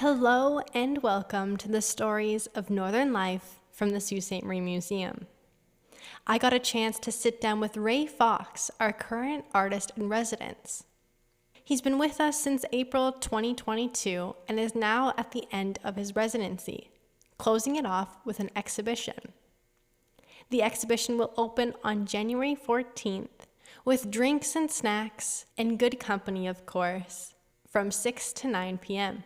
Hello and welcome to the stories of Northern life from the Sault Ste. Marie Museum. I got a chance to sit down with Ray Fox, our current artist in residence. He's been with us since April 2022 and is now at the end of his residency, closing it off with an exhibition. The exhibition will open on January 14th with drinks and snacks and good company, of course, from 6 to 9 p.m.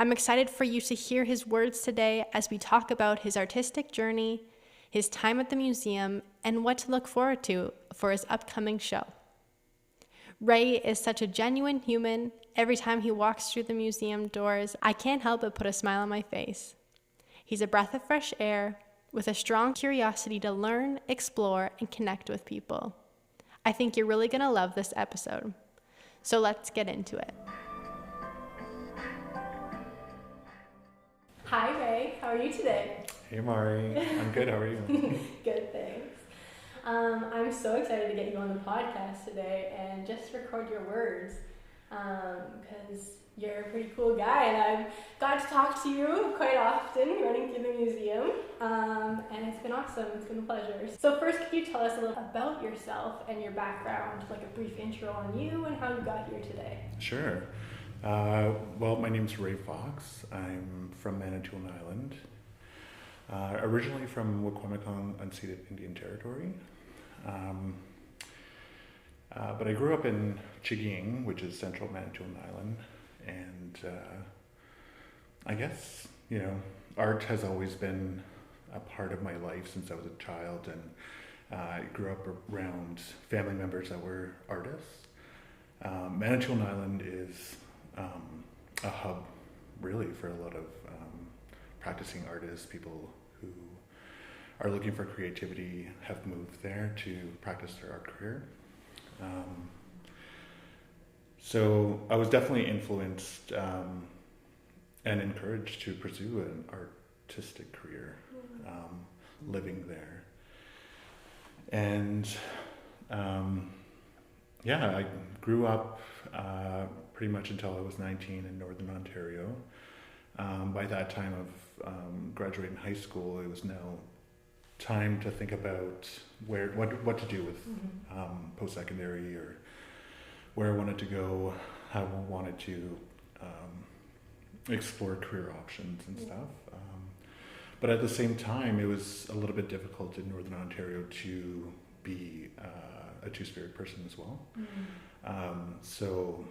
I'm excited for you to hear his words today as we talk about his artistic journey, his time at the museum, and what to look forward to for his upcoming show. Ray is such a genuine human. Every time he walks through the museum doors, I can't help but put a smile on my face. He's a breath of fresh air with a strong curiosity to learn, explore, and connect with people. I think you're really going to love this episode. So let's get into it. Hi, Ray. How are you today? Hey, Mari. I'm good. How are you? Good, thanks. I'm so excited to get you on the podcast today and just record your words because you're a pretty cool guy and I've got to talk to you quite often running through the museum and it's been awesome. It's been a pleasure. So first, could you tell us a little about yourself and your background, like a brief intro on you and how you got here today? Sure. Well, my name's Ray Fox. I'm from Manitoulin Island. Originally from Baawitigong unceded Indian Territory. But I grew up in Baawitigong, which is central Manitoulin Island. And I guess, art has always been a part of my life since I was a child. And I grew up around family members that were artists. Manitoulin Island is a hub really for a lot of practicing artists, people who are looking for creativity have moved there to practice their art career. So I was definitely influenced and encouraged to pursue an artistic career living there. And I grew up pretty much until I was 19 in Northern Ontario. By that time of graduating high school, it was now time to think about what to do with post-secondary or where I wanted to go, how I wanted to explore career options and stuff. But at the same time, it was a little bit difficult in Northern Ontario to be a two-spirit person as well. So,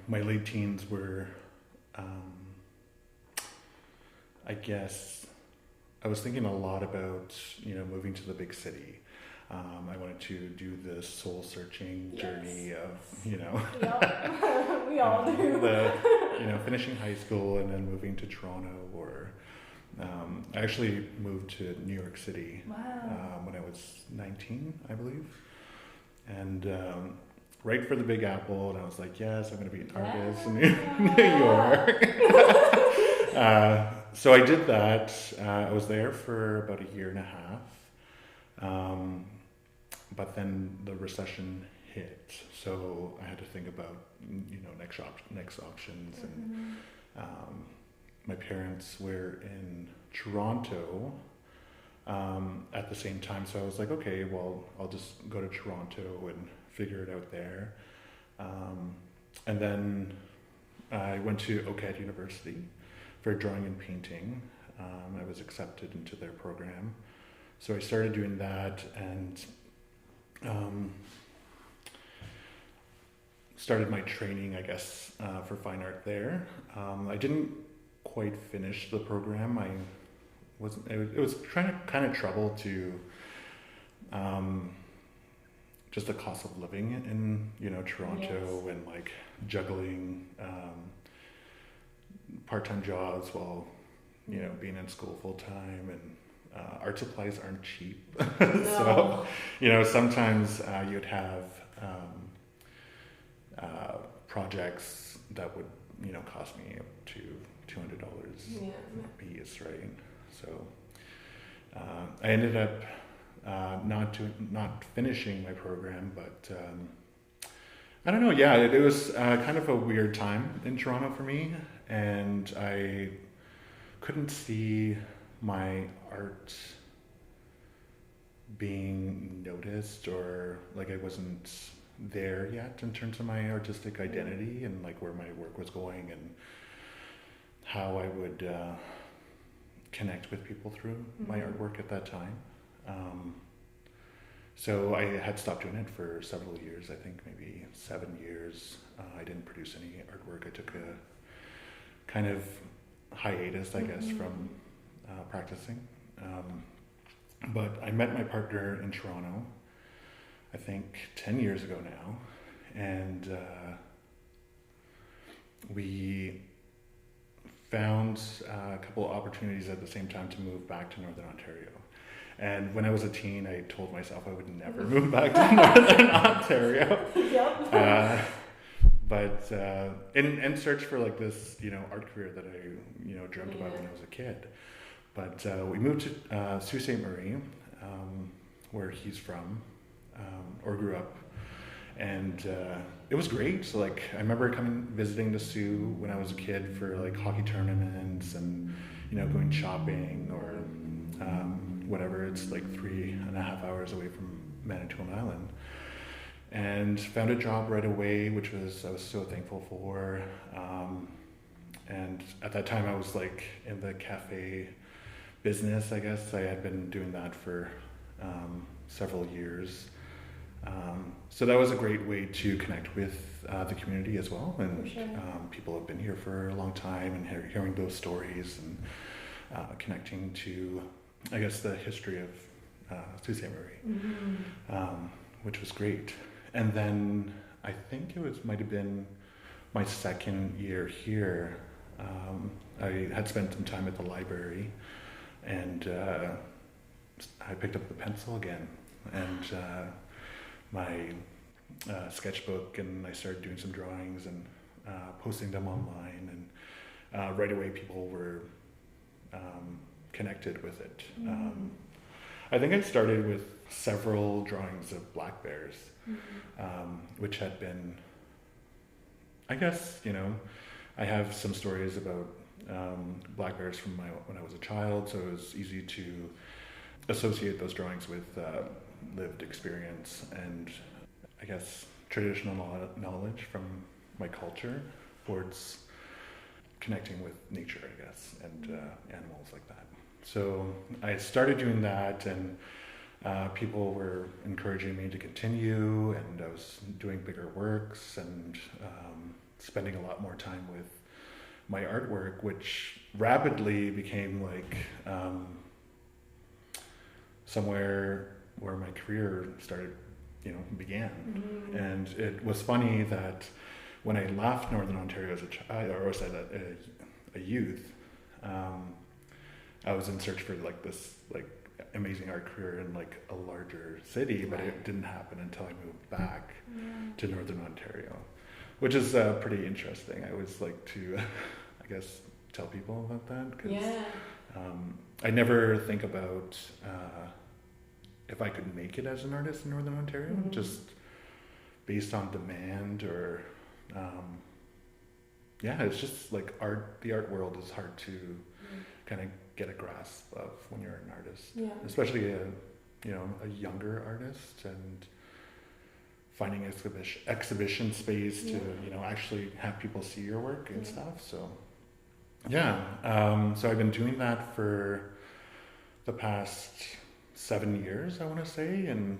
my late teens were, I guess, I was thinking a lot about, moving to the big city. I wanted to do this soul-searching journey of, We all do. Finishing high school and then moving to Toronto or, I actually moved to New York City when I was 19, I believe. And right for the Big Apple, and I was like, yes, I'm going to be an artist in New York. So I did that. I was there for about a year and a half. But then the recession hit, so I had to think about, next options. And my parents were in Toronto at the same time, so I was like, okay, well, I'll just go to Toronto and figure it out there. And then I went to OCAD University for drawing and painting. I was accepted into their program. So I started doing that and started my training, I guess, for fine art there. I didn't quite finish the program. It was kind of trouble to just the cost of living in Toronto and like juggling part-time jobs while being in school full-time, and art supplies aren't cheap. No. So sometimes you'd have projects that would cost me up to $200 a piece, right? So I ended up not finishing my program, but I don't know. Yeah, it was kind of a weird time in Toronto for me, and I couldn't see my art being noticed, or like I wasn't there yet in terms of my artistic identity and like where my work was going and how I would connect with people through my artwork at that time. Um, so I had stopped doing it for several years. I think maybe 7 years. I didn't produce any artwork. I took a kind of hiatus, I guess, from practicing. But I met my partner in Toronto, I think 10 years ago now, and we found a couple opportunities at the same time to move back to Northern Ontario. And when I was a teen, I told myself I would never move back to Northern Ontario. Yep. But in search for like this, art career that I, dreamt about when I was a kid. But we moved to Sault Ste. Marie, where he's from, or grew up. And it was great. So like I remember visiting the Sault when I was a kid for like hockey tournaments and going shopping or whatever. It's like 3.5 hours away from Manitoulin Island, and found a job right away, which I was so thankful for. And at that time I was like in the cafe business, I guess. I had been doing that for several years. So that was a great way to connect with the community as well. And For sure. People have been here for a long time, and hearing those stories and connecting to, I guess, the history of Sault Ste. Marie, which was great. And then I think might have been my second year here. I had spent some time at the library, and I picked up the pencil again and my sketchbook, and I started doing some drawings and posting them online, and right away people were connected with it. I think I started with several drawings of black bears, which had been, I guess, I have some stories about black bears from when I was a child, so it was easy to associate those drawings with lived experience and, I guess, traditional knowledge from my culture towards connecting with nature, I guess, and animals like that. So I started doing that, and people were encouraging me to continue, and I was doing bigger works and spending a lot more time with my artwork, which rapidly became like somewhere where my career began. And it was funny that when I left Northern Ontario as a child, or as a youth, I was in search for like this amazing art career in like a larger city, but it didn't happen until I moved back to Northern Ontario, which is pretty interesting. I always like to, I guess, tell people about that, because I never think about if I could make it as an artist in Northern Ontario, just based on demand or, it's just like the art world is hard to kind of get a grasp of when you're an artist, especially a younger artist, and finding exhibition space to actually have people see your work and stuff. So so I've been doing that for the past 7 years, I want to say, and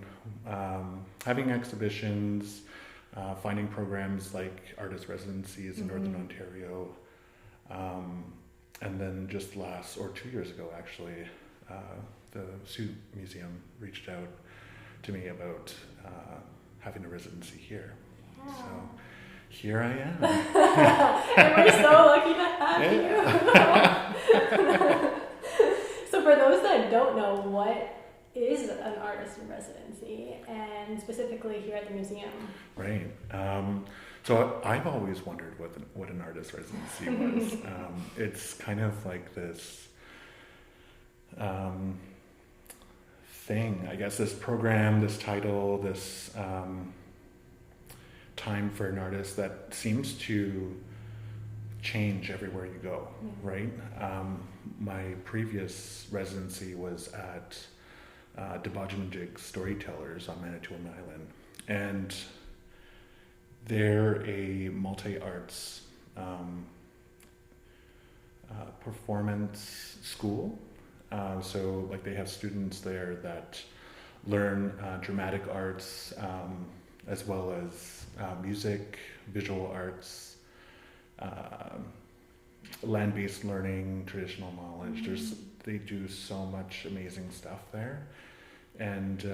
having exhibitions, finding programs like artist residencies in Northern Ontario, and then just 2 years ago, actually, the Sault Museum reached out to me about having a residency here. Yeah. So here I am. And we're so lucky to have you. So for those that don't know, what is an artist in residency, and specifically here at the museum? Right. So I've always wondered what an artist residency was. It's kind of like this thing, I guess, this program, this title, this time for an artist that seems to change everywhere you go, right? My previous residency was at Baawitigong Storytellers on Manitoulin Island, and they're a multi-arts performance school. So like they have students there that learn dramatic arts, as well as music, visual arts, land-based learning, traditional knowledge. They do so much amazing stuff there. And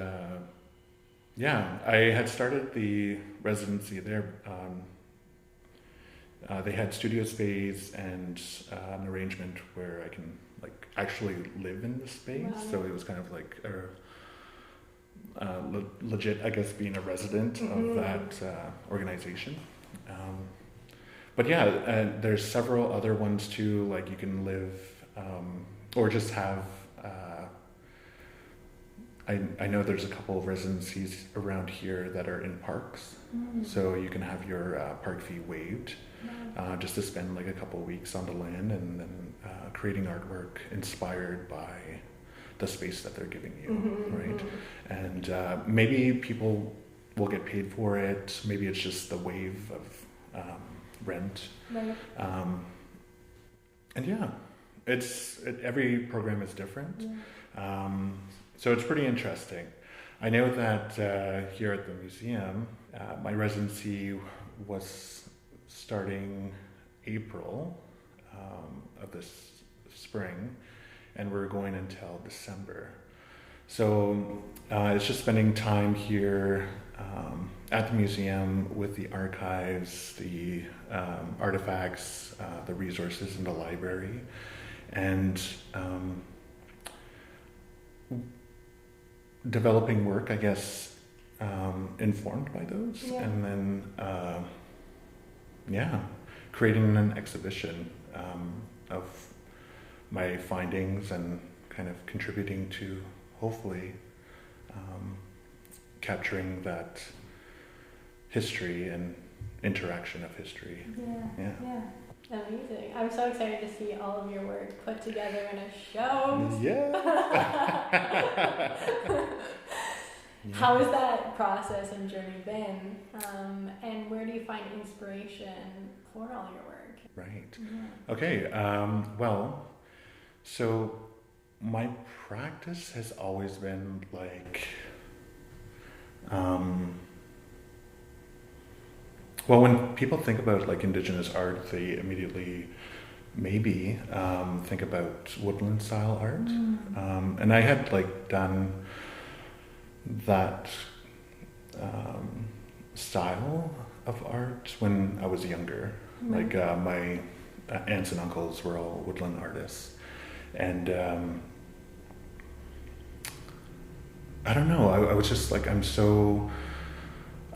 I had started the residency there. They had studio space and an arrangement where I can like actually live in the space. Wow. So it was kind of like legit, I guess, being a resident of that organization. But yeah, there's several other ones too. Like you can live or just have. I know there's a couple of residencies around here that are in parks, so you can have your park fee waived, just to spend like a couple of weeks on the land and then creating artwork inspired by the space that they're giving you, right? And maybe people will get paid for it. Maybe it's just the wave of rent, right. And yeah, every program is different. So it's pretty interesting. I know that here at the museum, my residency was starting April of this spring, and we're going until December. So it's just spending time here at the museum with the archives, the artifacts, the resources in the library, and developing work, I guess, informed by those, and then creating an exhibition of my findings and kind of contributing to hopefully capturing that history and interaction of history. Yeah. Amazing. I'm so excited to see all of your work put together in a show. Yeah. How has that process and journey been? And where do you find inspiration for all your work? Right. Yeah. Okay. So my practice has always been like, when people think about like Indigenous art, they immediately maybe think about woodland style art. And I had like done that style of art when I was younger. Like my aunts and uncles were all woodland artists. And I don't know, I was just like, I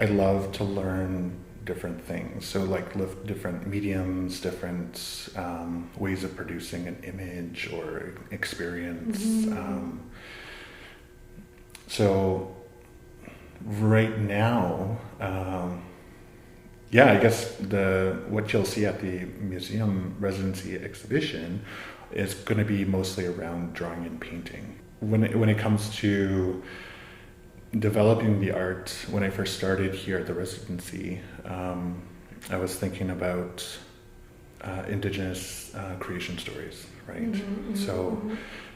love to learn different things. So like different mediums, different ways of producing an image or experience. So right now, I guess what you'll see at the museum residency exhibition is going to be mostly around drawing and painting. When it comes to developing the art, when I first started here at the residency, I was thinking about Indigenous creation stories, right?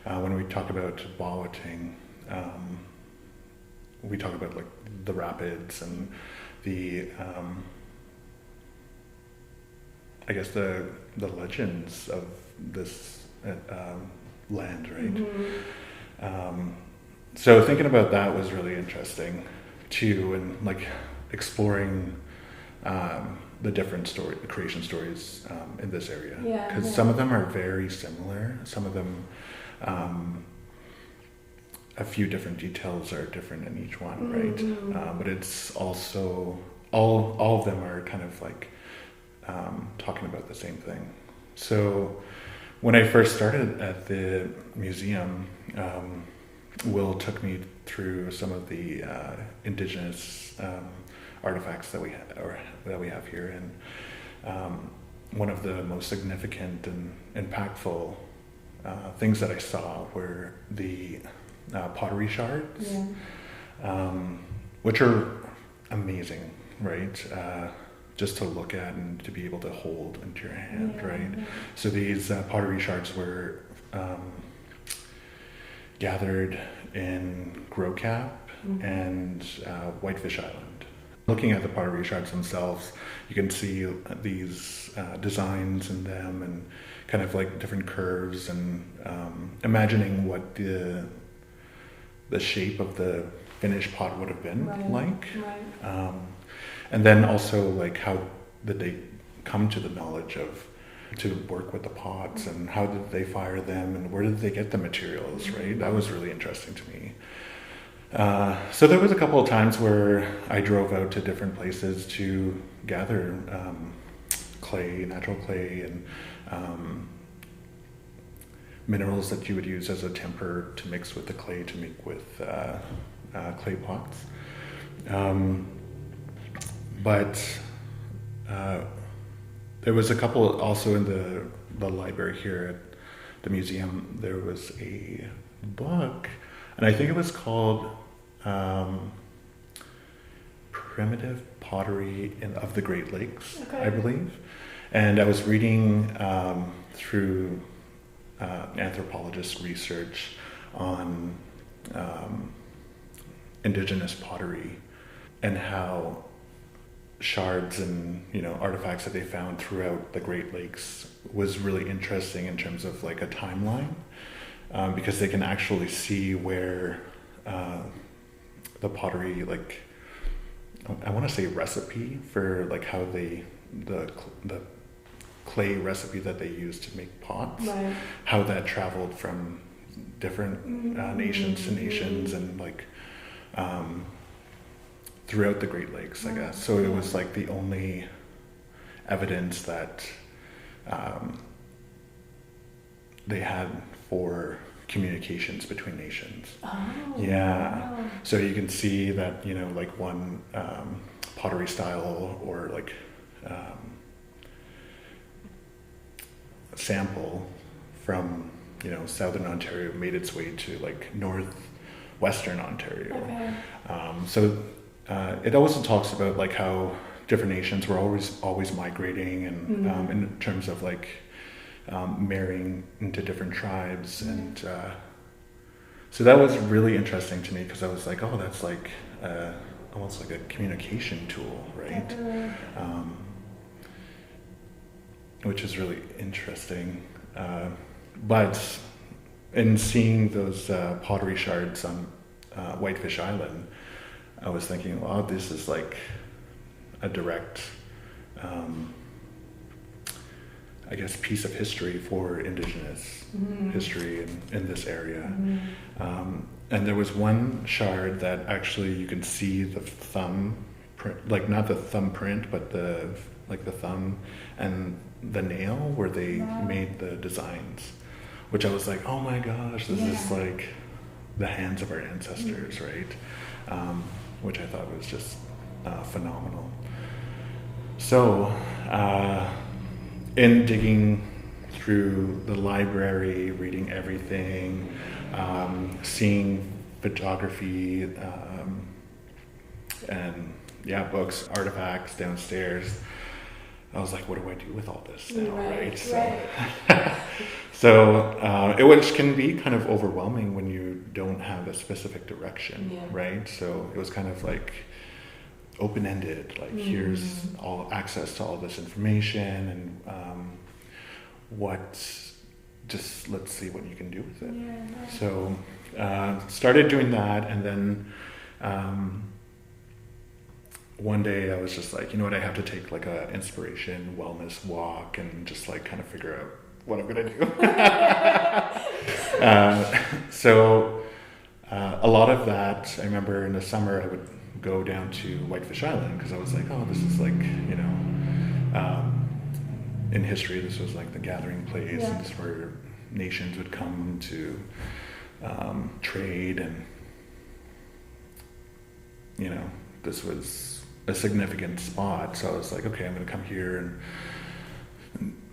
When we talk about Baawitigong, we talk about like the rapids and the I guess the legends of this land, right? So thinking about that was really interesting too, and like exploring the different creation stories in this area, because some of them are very similar. Some of them, a few different details are different in each one, right? But it's also all of them are kind of like talking about the same thing. So when I first started at the museum, Will took me through some of the Indigenous artifacts that we have here, and one of the most significant and impactful things that I saw were the pottery shards, which are amazing, right? Just to look at and to be able to hold into your hand, right? So these pottery shards were gathered in Grocap and Whitefish Island. Looking at the pottery shards themselves, you can see these designs in them and kind of like different curves, and imagining what the shape of the finished pot would have been like. And then also like how did they come to the knowledge of to work with the pots, and how did they fire them, and where did they get the materials, right? That was really interesting to me. So there was a couple of times where I drove out to different places to gather clay, natural clay, and minerals that you would use as a temper to mix with the clay to make with clay pots. But there was a couple also in the library here at the museum. There was a book, and I think it was called Primitive Pottery of the Great Lakes, I believe. And I was reading through anthropologist research on indigenous pottery and how shards and artifacts that they found throughout the Great Lakes was really interesting in terms of like a timeline, because they can actually see where the pottery, like I want to say recipe for like how the clay recipe that they used to make pots, how that traveled from different nations to nations, and like throughout the Great Lakes, I guess. So it was like the only evidence that they had for communications between nations. Wow. So you can see that, like one pottery style or like sample from, southern Ontario made its way to like northwestern Ontario. So it also talks about like how different nations were always migrating, and in terms of like marrying into different tribes, and so that was really interesting to me, because I was like, oh, that's like almost like a communication tool, right? Which is really interesting. But in seeing those pottery shards on Whitefish Island, I was thinking, wow, this is like a direct, I guess, piece of history for Indigenous history in this area. And there was one shard that actually you can see the thumb print, like not the thumbprint, but the thumb and the nail where they made the designs, which I was like, oh my gosh, this is like the hands of our ancestors, right? Which I thought was just phenomenal. So, in digging through the library, reading everything, seeing photography, and books, artifacts downstairs, I was like, what do I do with all this now, right? So, which can be kind of overwhelming when you don't have a specific direction, right? So it was kind of like open-ended, like here's all access to all this information, and let's see what you can do with it. So started doing that, and then one day I was just like, you know what, I have to take like a inspiration wellness walk and just like kind of figure out what I'm gonna do. So a lot of that, I remember in the summer I would go down to Whitefish Island, because I was like, oh, this is like, in history this was like the gathering place, and this is where nations would come to trade, and this was a significant spot. So I was like, okay, I'm going to come here and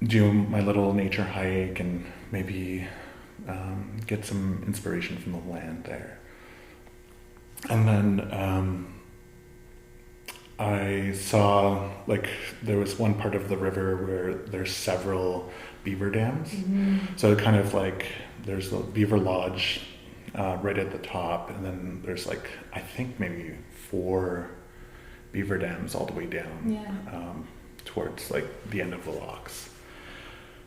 do my little nature hike and maybe get some inspiration from the land there. And then I saw, like, there was one part of the river where there's several beaver dams. Mm-hmm. So kind of like there's the Beaver Lodge right at the top, and then there's like, I think maybe 4 beaver dams all the way down towards like the end of the locks.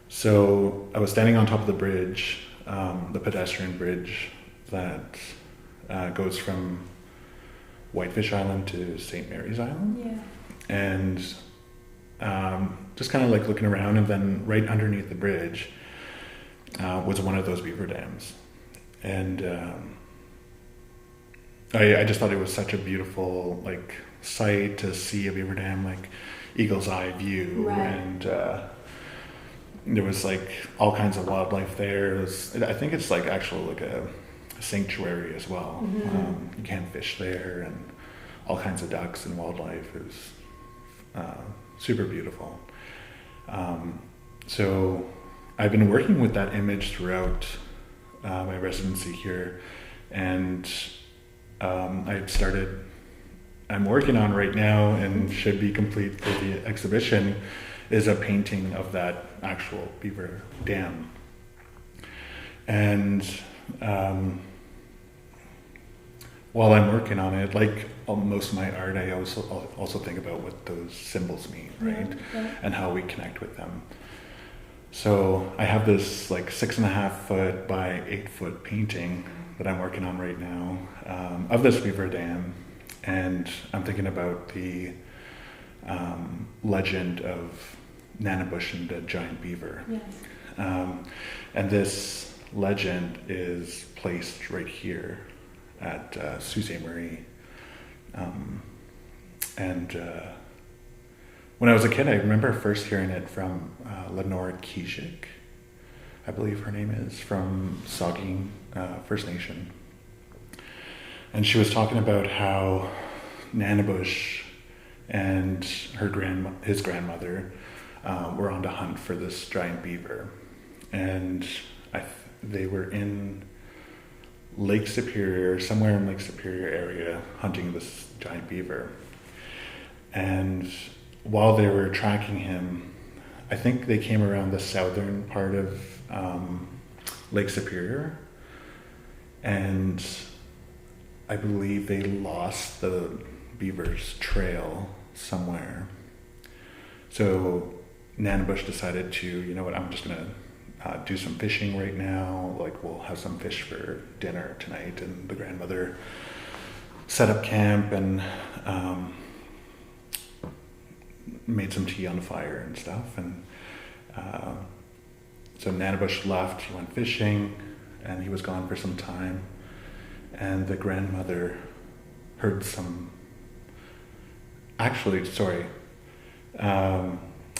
So I was standing on top of the bridge, the pedestrian bridge that goes from Whitefish Island to St. Mary's Island. Yeah. And just kind of like looking around, and then right underneath the bridge was one of those beaver dams. And I just thought it was such a beautiful like sight to see a beaver dam, like eagle's eye view. Right. And there was like all kinds of wildlife there. I think it's like actual like a sanctuary as well. Mm-hmm. You can fish there, and all kinds of ducks and wildlife. It was super beautiful. So I've been working with that image throughout my residency here, and I'm working on right now and should be complete for the exhibition, is a painting of that actual beaver dam. And while I'm working on it, like most of my art, I also think about what those symbols mean, right? Yeah. And how we connect with them. So I have this like 6.5 foot by 8 foot painting that I'm working on right now of this beaver dam, and I'm thinking about the legend of Nanabush and the giant beaver. Yes. And this legend is placed right here at Sault Ste. Marie. When I was a kid, I remember first hearing it from Lenore Kijik, I believe her name is, from Saugeen First Nation. And she was talking about how Nanabush and his grandmother were on the hunt for this giant beaver. And they were in Lake Superior, somewhere in Lake Superior area, hunting this giant beaver. And while they were tracking him, I think they came around the southern part of Lake Superior, and I believe they lost the beaver's trail somewhere. So Nanabush decided to, you know what, I'm just gonna do some fishing right now, like we'll have some fish for dinner tonight. And the grandmother set up camp and made some tea on the fire and stuff. And so Nanabush left, he went fishing, and he was gone for some time. And the grandmother heard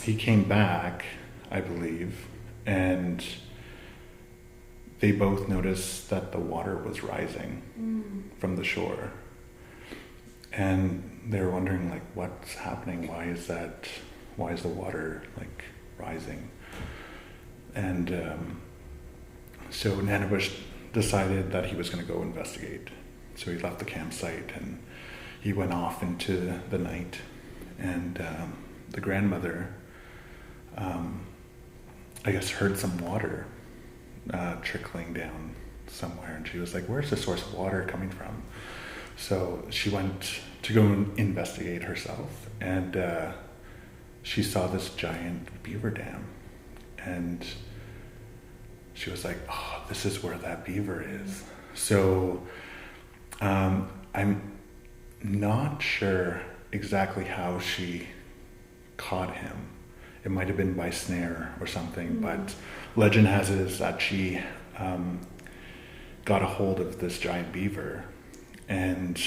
he came back, I believe, and they both noticed that the water was rising from the shore. And they were wondering, like, what's happening? Why is the water, like, rising? And so Nanabush decided that he was going to go investigate. So he left the campsite and he went off into the night. And the grandmother, I guess, heard some water trickling down somewhere. And she was like, where's the source of water coming from? So she went to go and investigate herself, and she saw this giant beaver dam. And she was like, oh, this is where that beaver is. So I'm not sure exactly how she caught him. It might have been by snare or something, but legend has it is that she got a hold of this giant beaver, and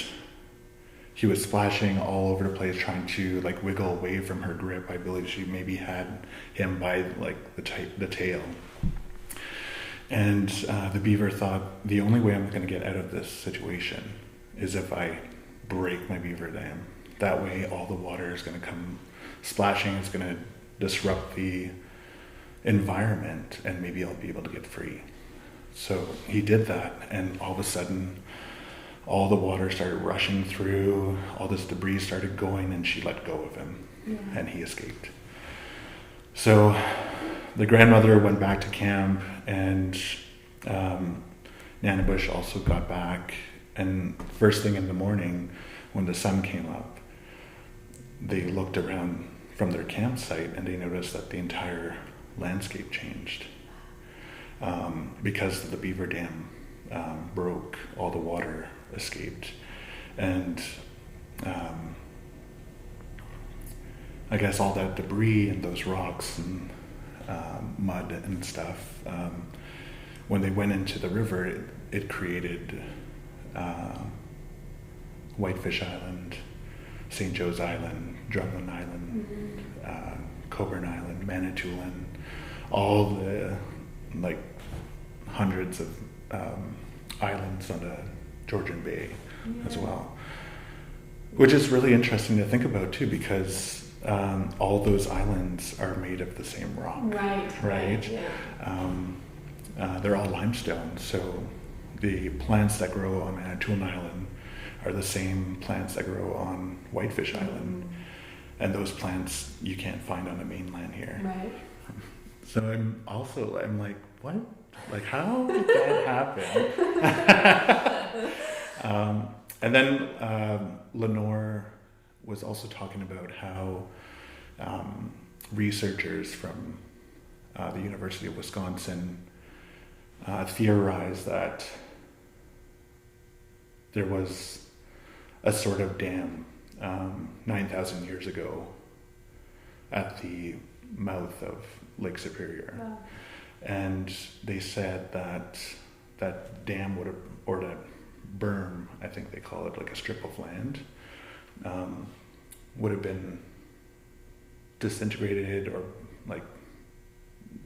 he was splashing all over the place, trying to like wiggle away from her grip. I believe she maybe had him by like the tail. And the beaver thought, the only way I'm going to get out of this situation is if I break my beaver dam that way all the water is going to come splashing. It's going to disrupt the environment, and maybe I'll be able to get free. So he did that, and all of a sudden all the water started rushing through, all this debris started going, and she let go of him, and he escaped. So the grandmother went back to camp, and Nanabush also got back, and first thing in the morning when the sun came up, they looked around from their campsite and they noticed that the entire landscape changed because the beaver dam broke, all the water escaped, and I guess all that debris and those rocks and mud and stuff, when they went into the river, it created Whitefish Island, St. Joe's Island, Drumlin Island, Coburn Island, Manitoulin, all the like hundreds of islands on the Georgian Bay as well, which is really interesting to think about too, because all those islands are made of the same rock, right? Yeah. They're all limestone, so the plants that grow on Manitoulin Island are the same plants that grow on Whitefish Island, and those plants you can't find on the mainland here. Right. So I'm like, what? Like, how did that happen? And then Lenore was also talking about how researchers from the University of Wisconsin theorized that there was a sort of dam 9,000 years ago at the mouth of Lake Superior. Wow. And they said that that dam would have, or that berm, I think they call it, like a strip of land, would have been disintegrated or like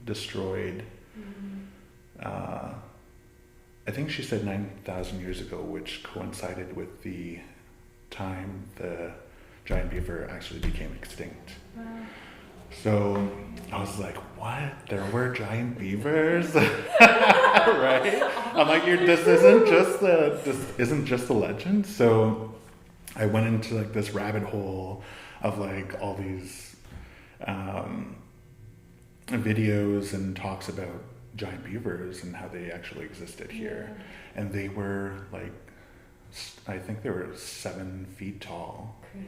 destroyed. I think she said 9,000 years ago, which coincided with the time the giant beaver actually became extinct. Wow. So I was like, what? There were giant beavers? Right? I'm like, this isn't just a legend. So I went into like this rabbit hole of like all these videos and talks about giant beavers and how they actually existed here. And they were like, I think they were 7 feet tall. Crazy.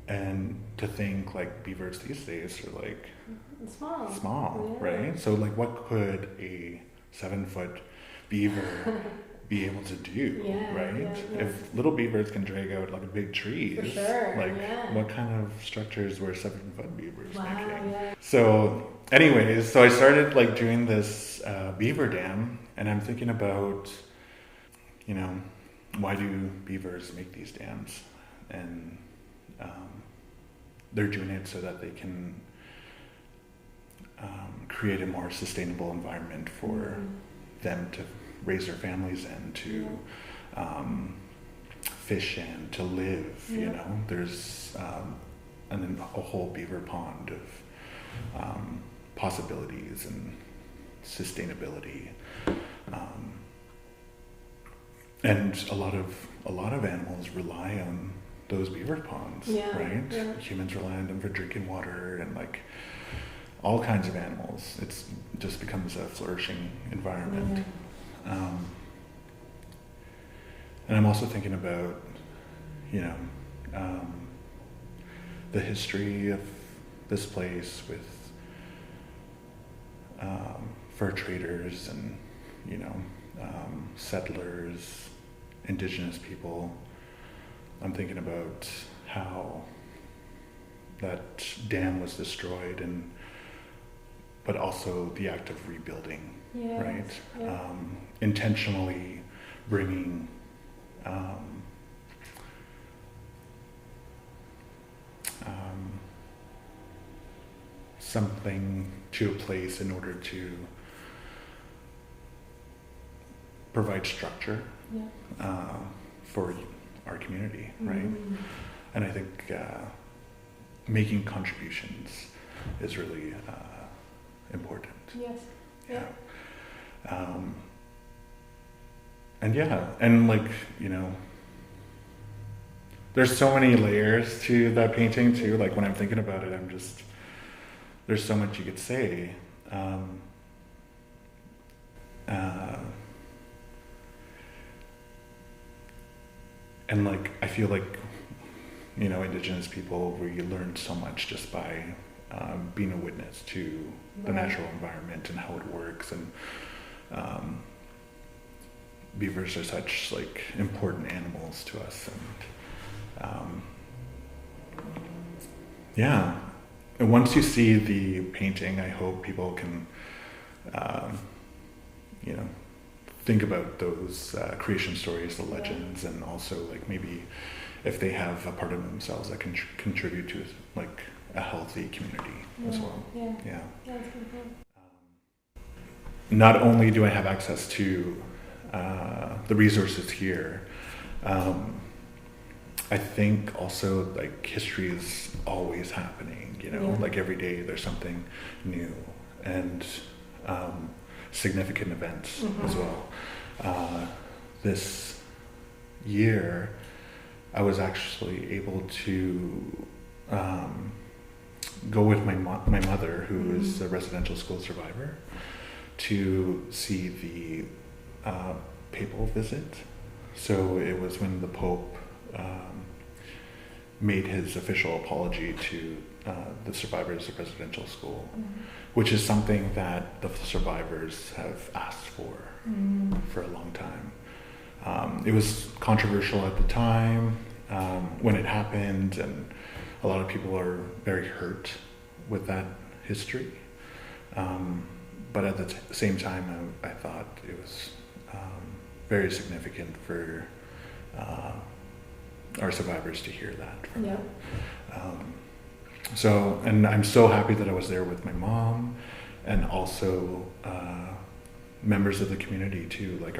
And to think like beavers these days are like small, right? So like, what could a 7-foot beaver be able to do, right? If little beavers can drag out like big trees, for sure, what kind of structures were 7-foot beavers making? So anyways, so I started like doing this beaver dam, and I'm thinking about, why do beavers make these dams? And they're doing it so that they can create a more sustainable environment for them to raise their families in, to fish in, to live. There's a whole beaver pond of possibilities and sustainability, and a lot of animals rely on those beaver ponds, right? Humans rely on them for drinking water, and like all kinds of animals. It just becomes a flourishing environment. And I'm also thinking about, the history of this place with fur traders and, settlers, indigenous people. I'm thinking about how that dam was destroyed, but also the act of rebuilding, right? Intentionally bringing something to a place in order to provide structure for our community, right? And I think making contributions is really important. Yes. Yeah. And yeah, and like, you know, there's so many layers to that painting too. Like when I'm thinking about it, there's so much you could say. And like, I feel like, you know, Indigenous people, we learn so much just by being a witness to the natural environment and how it works. And beavers are such like important animals to us. And yeah, and once you see the painting, I hope people can, you know, think about those creation stories, the legends, and also like maybe if they have a part of themselves that can contribute to like a healthy community as well. Yeah. That's pretty cool. Not only do I have access to the resources here, I think also like history is always happening, you know, like every day there's something new and significant events as well. This year, I was actually able to go with my mother, who is a residential school survivor, to see the papal visit. So it was when the Pope made his official apology to the survivors of residential school, which is something that the survivors have asked for a long time. It was controversial at the time when it happened, and a lot of people are very hurt with that history. But at the same time, I thought it was very significant for our survivors to hear that from them. So, and I'm so happy that I was there with my mom, and also members of the community too. Like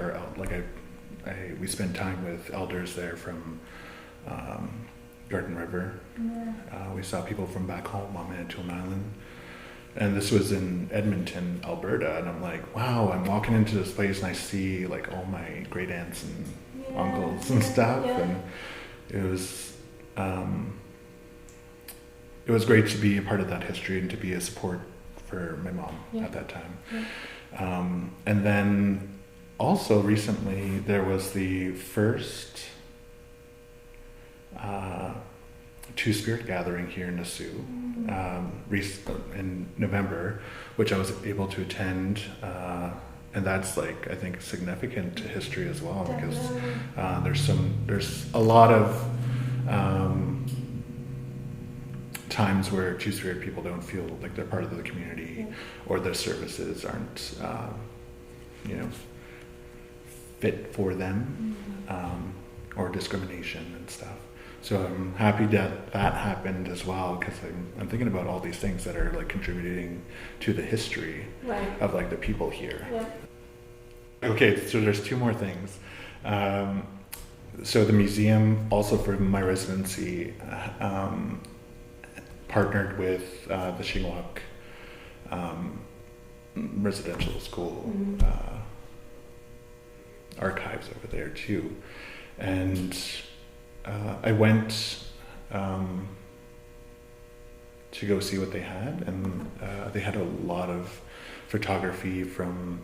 we spent time with elders there from Garden River. We saw people from back home on Manitoulin Island. And this was in Edmonton, Alberta, and I'm like, wow, I'm walking into this place and I see like all my great aunts and uncles and stuff, and it was great to be a part of that history and to be a support for my mom at that time. And then also recently there was the first Two-Spirit gathering here in Nassau in November, which I was able to attend, and that's like I think significant to history as well, because there's a lot of times where Two-Spirit people don't feel like they're part of the community, or their services aren't you know, fit for them, or discrimination and stuff. So I'm happy that that happened as well, because I'm thinking about all these things that are like contributing to the history of like the people here. Okay, so there's two more things. So the museum, also for my residency, partnered with the Shingwak residential school archives over there too, and I went to go see what they had, and they had a lot of photography from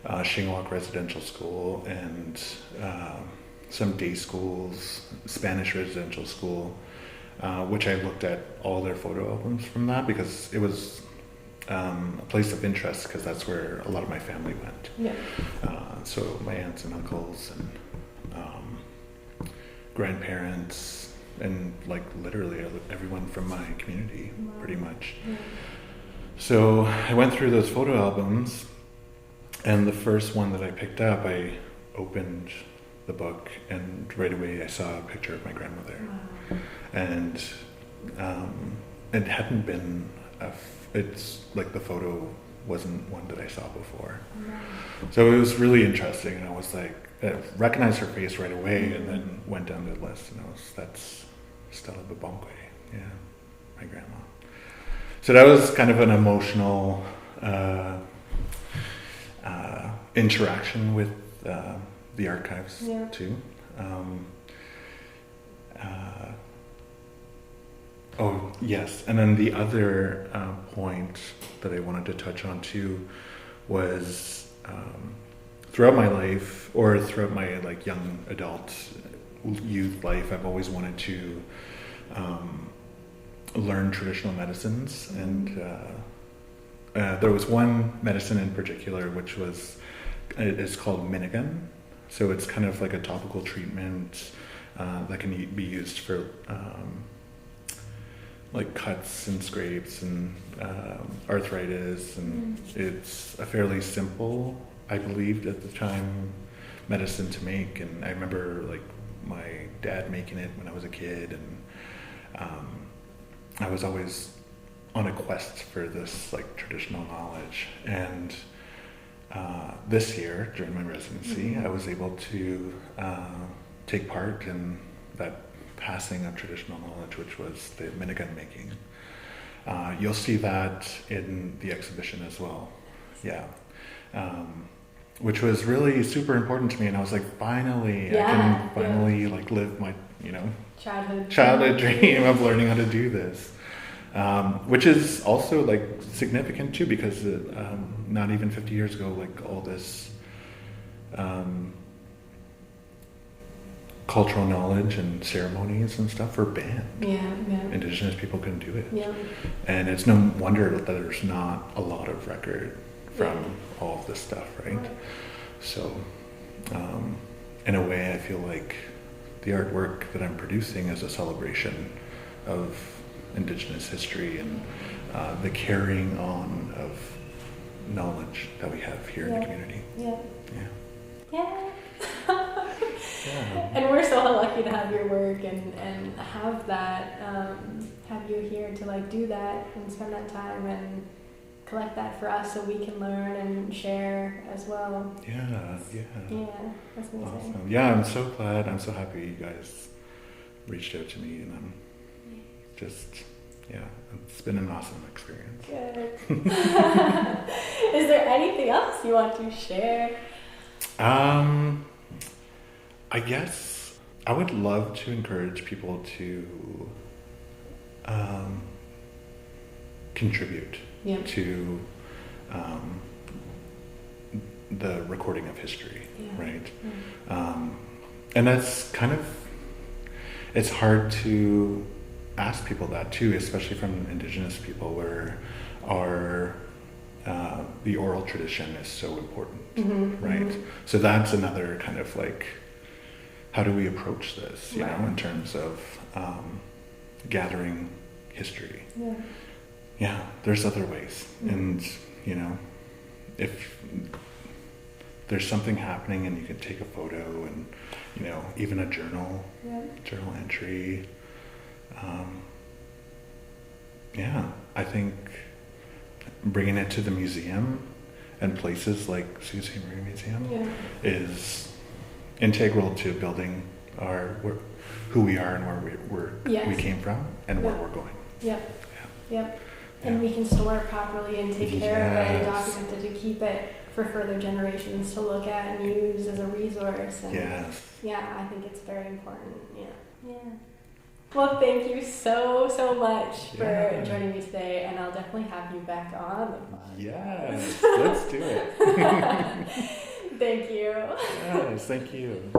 Shingwak Residential School and some day schools, Spanish Residential School, which I looked at all their photo albums from that, because it was a place of interest, because that's where a lot of my family went. So my aunts and uncles and grandparents, and like literally everyone from my community, pretty much. So I went through those photo albums, and the first one that I picked up, I opened the book, and right away I saw a picture of my grandmother. And it hadn't been it's like the photo wasn't one that I saw before. So it was really interesting, and I recognized her face right away, and then went down the list, and Stella Babonque, yeah, my grandma. So that was kind of an emotional interaction with the archives too. Oh yes, and then the other point that I wanted to touch on too was throughout my life, or throughout my like young adult youth life, I've always wanted to learn traditional medicines, and there was one medicine in particular which it's called Minigan. So it's kind of like a topical treatment that can be used for like cuts and scrapes and arthritis, and it's a fairly simple, I believed at the time, medicine to make. And I remember like my dad making it when I was a kid, and I was always on a quest for this like traditional knowledge. And this year during my residency, I was able to take part in that passing of traditional knowledge, which was the minigun making. You'll see that in the exhibition as well. Yeah. Which was really super important to me, and I was like, finally, I can finally like live my, childhood dream of learning how to do this. Which is also like significant too, because not even 50 years ago, like all this cultural knowledge and ceremonies and stuff were banned. Indigenous people couldn't do it. And it's no wonder that there's not a lot of record from all of this stuff, right? So in a way, I feel like the artwork that I'm producing is a celebration of Indigenous history and the carrying on of knowledge that we have here in the community. And we're so lucky to have your work and have that, have you here to like do that and spend that time and collect that for us so we can learn and share as well. Yeah, that's amazing. Awesome. Yeah, I'm so glad. I'm so happy you guys reached out to me, and I'm just, it's been an awesome experience. Good. Is there anything else you want to share? I guess I would love to encourage people to contribute to the recording of history, right? And that's kind of, it's hard to ask people that too, especially from Indigenous people, where the oral tradition is so important, right? So that's another kind of like, how do we approach this, you know, in terms of gathering history? There's other ways. And, if there's something happening and you can take a photo and, even a journal entry. I think bringing it to the museum and places like Sault Ste. Marie Museum is integral to building who we are and where we came from and where we're going. And we can store it properly and take care of it and document it to keep it for further generations to look at and use as a resource. And I think it's very important. Well, thank you so much for joining me today, and I'll definitely have you back on the podcast. Yes, let's do it. Thank you. Yes, thank you.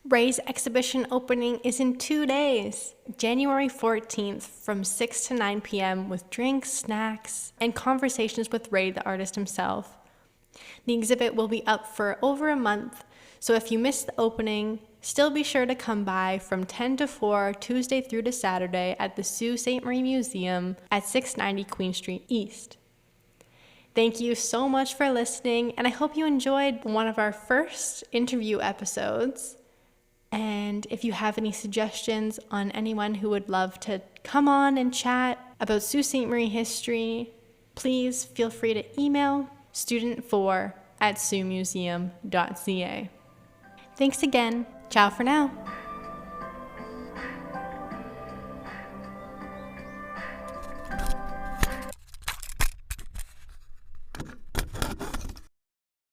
Ray's exhibition opening is in 2 days, January 14th from 6 to 9 p.m. with drinks, snacks, and conversations with Ray, the artist himself. The exhibit will be up for over a month, so if you missed the opening, still be sure to come by from 10 to 4 Tuesday through to Saturday at the Sault Ste. Marie Museum at 690 Queen Street East. Thank you so much for listening, and I hope you enjoyed one of our first interview episodes. And if you have any suggestions on anyone who would love to come on and chat about Sault Ste. Marie history, please feel free to email student4@saultmuseum.ca. Thanks again. Ciao for now.